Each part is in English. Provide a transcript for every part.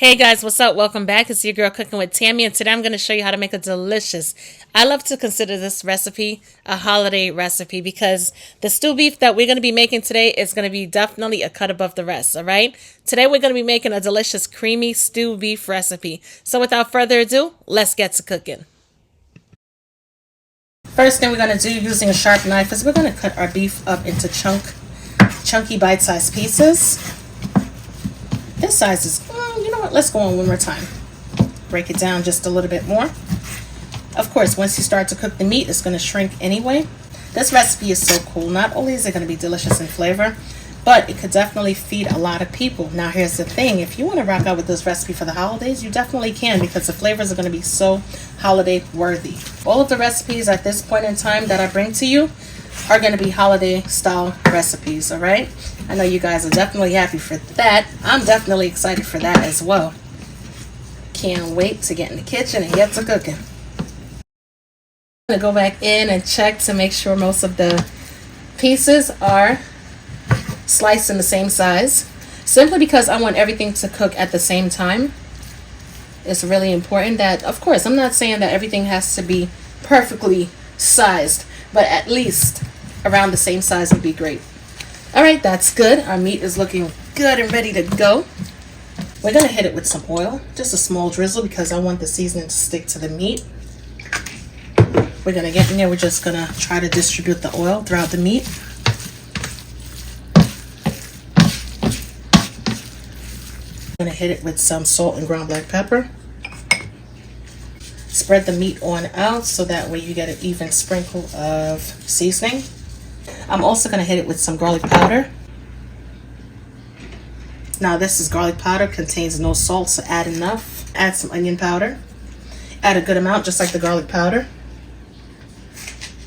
Hey guys, what's up? Welcome back. It's your girl cooking with Tammy, and today I'm going to show you how to make a delicious. I love to consider this recipe a holiday recipe because the stew beef that we're going to be making today is going to be definitely a cut above the rest, all right? Today we're going to be making a delicious creamy stew beef recipe. So without further ado, let's get to cooking. First thing we're going to do using a sharp knife is we're going to cut our beef up into chunky bite-sized pieces. This size is, you know what, let's go on one more time. Break it down just a little bit more. Of course, once you start to cook the meat, it's going to shrink anyway. This recipe is so cool. Not only is it going to be delicious in flavor, but it could definitely feed a lot of people. Now, here's the thing. If you want to rock out with this recipe for the holidays, you definitely can because the flavors are going to be so holiday worthy. All of the recipes at this point in time that I bring to you are going to be holiday style recipes, all right? I know you guys are definitely happy for that. I'm definitely excited for that as well. Can't wait to get in the kitchen and get to cooking. I'm going to go back in and check to make sure most of the pieces are sliced in the same size, simply because I want everything to cook at the same time. It's really important that, of course, I'm not saying that everything has to be perfectly sized, but at least around the same size would be great. All right, that's good. Our meat is looking good and ready to go. We're going to hit it with some oil, just a small drizzle because I want the seasoning to stick to the meat. We're going to get in there. We're just going to try to distribute the oil throughout the meat. I'm going to hit it with some salt and ground black pepper. Spread the meat on out so that way you get an even sprinkle of seasoning. I'm also going to hit it with some garlic powder. Now this is garlic powder, contains no salt, so add enough. Add some onion powder. Add a good amount, just like the garlic powder.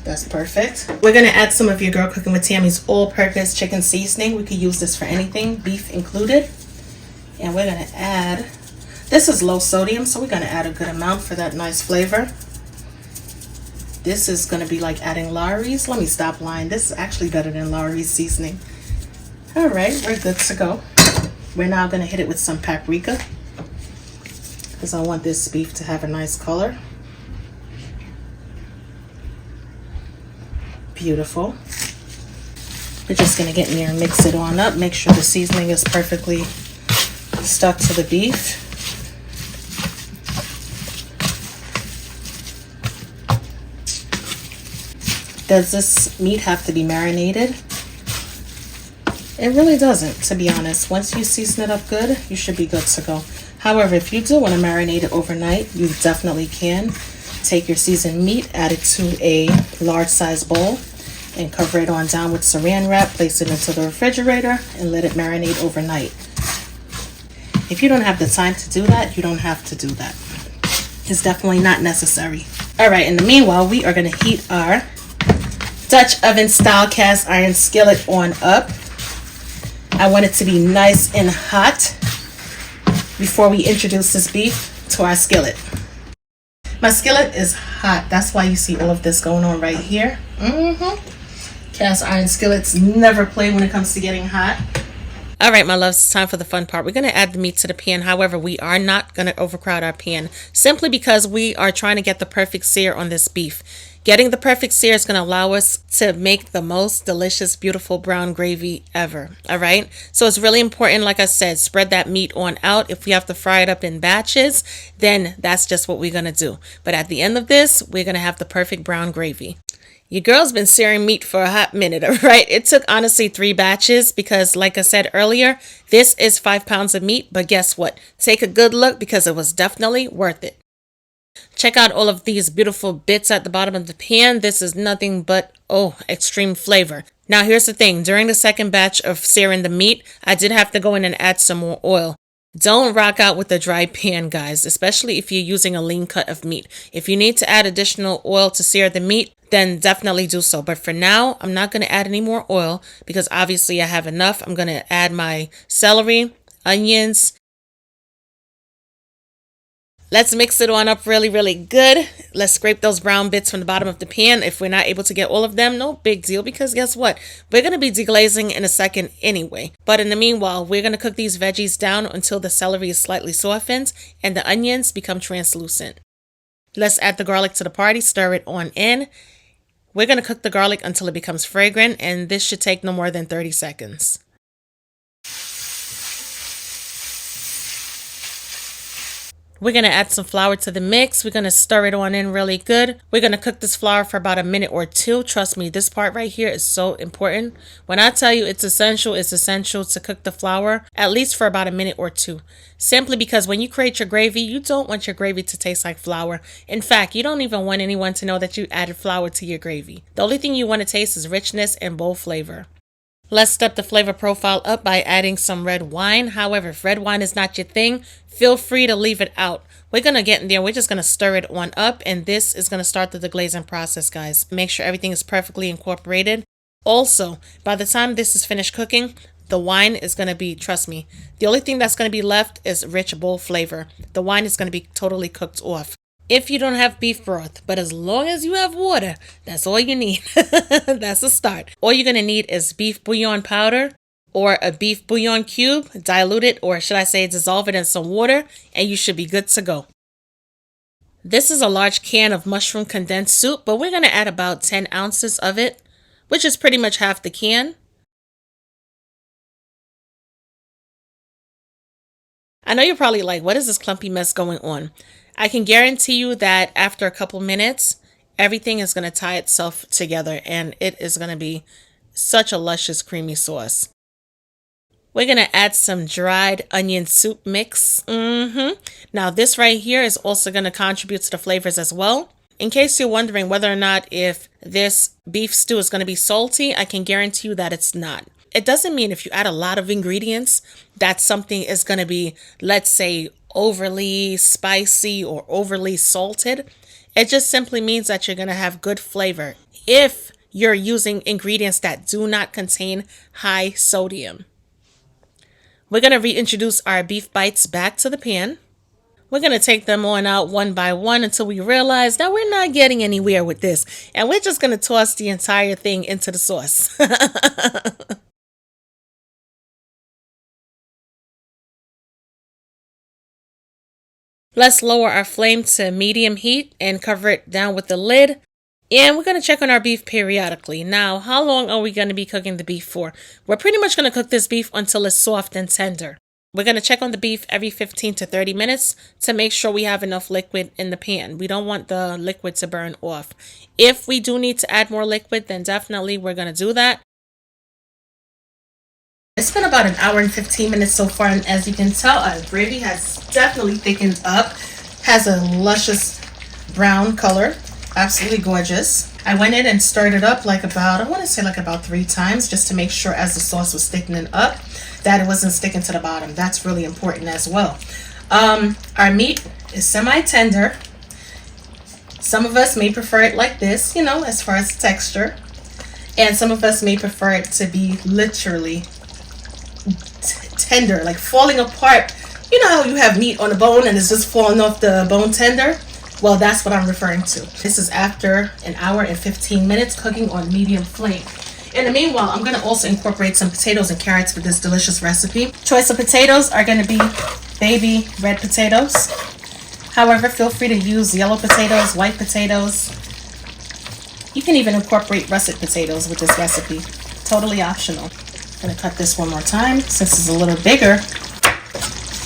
That's perfect. We're going to add some of your Girl Cooking with Tammy's all-purpose chicken seasoning. We could use this for anything, beef included. And we're going to add, this is low sodium, so we're going to add a good amount for that nice flavor. This is going to be like adding Lawry's. Let me stop lying. This is actually better than Lawry's seasoning. All right, we're good to go. We're now going to hit it with some paprika because I want this beef to have a nice color. Beautiful. We're just going to get in there and mix it on up. Make sure the seasoning is perfectly stuck to the beef. Does this meat have to be marinated? It really doesn't, to be honest. Once you season it up good, you should be good to go. However, if you do want to marinate it overnight, you definitely can. Take your seasoned meat, add it to a large size bowl, and cover it on down with saran wrap. Place it into the refrigerator and let it marinate overnight. If you don't have the time to do that, you don't have to do that. It's definitely not necessary. All right, in the meanwhile, we are going to heat our Dutch oven style cast iron skillet on up. I want it to be nice and hot before we introduce this beef to our skillet. My skillet is hot. That's why you see all of this going on right here. Cast iron skillets never play when it comes to getting hot. All right, my loves, it's time for the fun part. We're going to add the meat to the pan. However, we are not going to overcrowd our pan simply because we are trying to get the perfect sear on this beef. Getting the perfect sear is going to allow us to make the most delicious, beautiful brown gravy ever. All right. So it's really important, like I said, spread that meat on out. If we have to fry it up in batches, then that's just what we're going to do. But at the end of this, we're going to have the perfect brown gravy. Your girl's been searing meat for a hot minute, all right? It took, honestly, 3 batches because, like I said earlier, this is 5 pounds of meat. But guess what? Take a good look because it was definitely worth it. Check out all of these beautiful bits at the bottom of the pan. This is nothing but, extreme flavor. Now, here's the thing. During the second batch of searing the meat, I did have to go in and add some more oil. Don't rock out with a dry pan, guys, especially if you're using a lean cut of meat. If you need to add additional oil to sear the meat, then definitely do so. But for now, I'm not going to add any more oil because obviously I have enough. I'm going to add my celery, onions, Let's mix it on up really, really good. Let's scrape those brown bits from the bottom of the pan. If we're not able to get all of them, no big deal, because guess what? We're going to be deglazing in a second anyway. But in the meanwhile, we're going to cook these veggies down until the celery is slightly softened and the onions become translucent. Let's add the garlic to the party, stir it on in. We're going to cook the garlic until it becomes fragrant, and this should take no more than 30 seconds. We're going to add some flour to the mix. We're going to stir it on in really good. We're going to cook this flour for about a minute or two. Trust me, this part right here is so important. When I tell you it's essential to cook the flour at least for about a minute or two. Simply because when you create your gravy, you don't want your gravy to taste like flour. In fact, you don't even want anyone to know that you added flour to your gravy. The only thing you want to taste is richness and bold flavor. Let's step the flavor profile up by adding some red wine. However, if red wine is not your thing, feel free to leave it out. We're going to get in there. We're just going to stir it on up, and this is going to start the deglazing process, guys. Make sure everything is perfectly incorporated. Also, by the time this is finished cooking, the wine is going to be, trust me, the only thing that's going to be left is rich, bold flavor. The wine is going to be totally cooked off. If you don't have beef broth, but as long as you have water, that's all you need. That's a start. All you're going to need is beef bouillon powder or a beef bouillon cube, dilute it, or should I say dissolve it in some water, and you should be good to go. This is a large can of mushroom condensed soup, but we're going to add about 10 ounces of it, which is pretty much half the can. I know you're probably like, what is this clumpy mess going on? I can guarantee you that after a couple minutes, everything is going to tie itself together and it is going to be such a luscious creamy sauce. We're going to add some dried onion soup mix. Now this right here is also going to contribute to the flavors as well. In case you're wondering whether or not if this beef stew is going to be salty, I can guarantee you that it's not. It doesn't mean if you add a lot of ingredients that something is going to be, let's say, overly spicy or overly salted. It just simply means that you're going to have good flavor if you're using ingredients that do not contain high sodium. We're going to reintroduce our beef bites back to the pan. We're going to take them on out one by one until we realize that we're not getting anywhere with this. And we're just going to toss the entire thing into the sauce. Let's lower our flame to medium heat and cover it down with the lid. And we're going to check on our beef periodically. Now, how long are we going to be cooking the beef for? We're pretty much going to cook this beef until it's soft and tender. We're going to check on the beef every 15 to 30 minutes to make sure we have enough liquid in the pan. We don't want the liquid to burn off. If we do need to add more liquid, then definitely we're going to do that. It's been about an hour and 15 minutes so far, and as you can tell, our gravy has definitely thickened up. Has a luscious brown color. Absolutely gorgeous. I went in and stirred it up like about 3 times just to make sure as the sauce was thickening up that it wasn't sticking to the bottom. That's really important as well. Our meat is semi-tender. Some of us may prefer it like this, as far as texture. And some of us may prefer it to be literally tender, like falling apart. You know how you have meat on a bone and it's just falling off the bone tender? Well, that's what I'm referring to. This is after an hour and 15 minutes cooking on medium flame. In the meanwhile, I'm going to also incorporate some potatoes and carrots with this delicious recipe. Choice of potatoes are going to be baby red potatoes. However, feel free to use yellow potatoes, white potatoes. You can even incorporate russet potatoes with this recipe. Totally optional. I'm going to cut this one more time since it's a little bigger.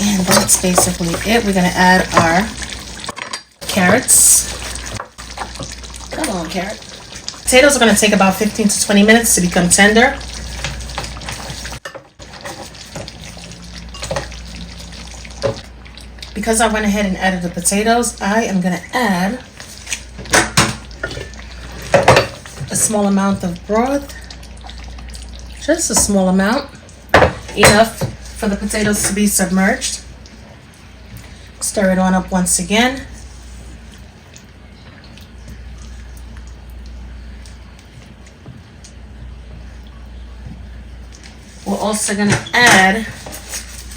And that's basically it. We're going to add our carrots. Come on, carrot. Potatoes are going to take about 15 to 20 minutes to become tender. Because I went ahead and added the potatoes, I am going to add a small amount of broth. Just a small amount. Enough for the potatoes to be submerged. Stir it on up once again. We're also going to add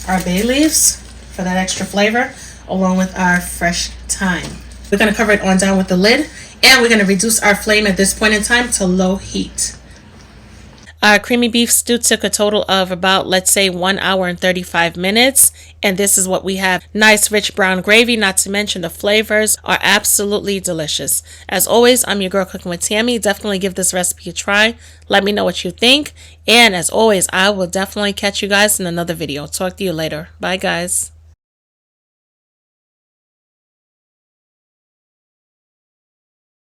our bay leaves. for that extra flavor, along with our fresh thyme. We're going to cover it on down with the lid, and we're going to reduce our flame at this point in time to low heat. Our creamy beef stew took a total of about, let's say, 1 hour and 35 minutes. And this is what we have. Nice rich brown gravy, not to mention the flavors are absolutely delicious. As always, I'm your girl cooking with Tammy. Definitely give this recipe a try. Let me know what you think. And as always, I will definitely catch you guys in another video. Talk to you later. Bye, guys.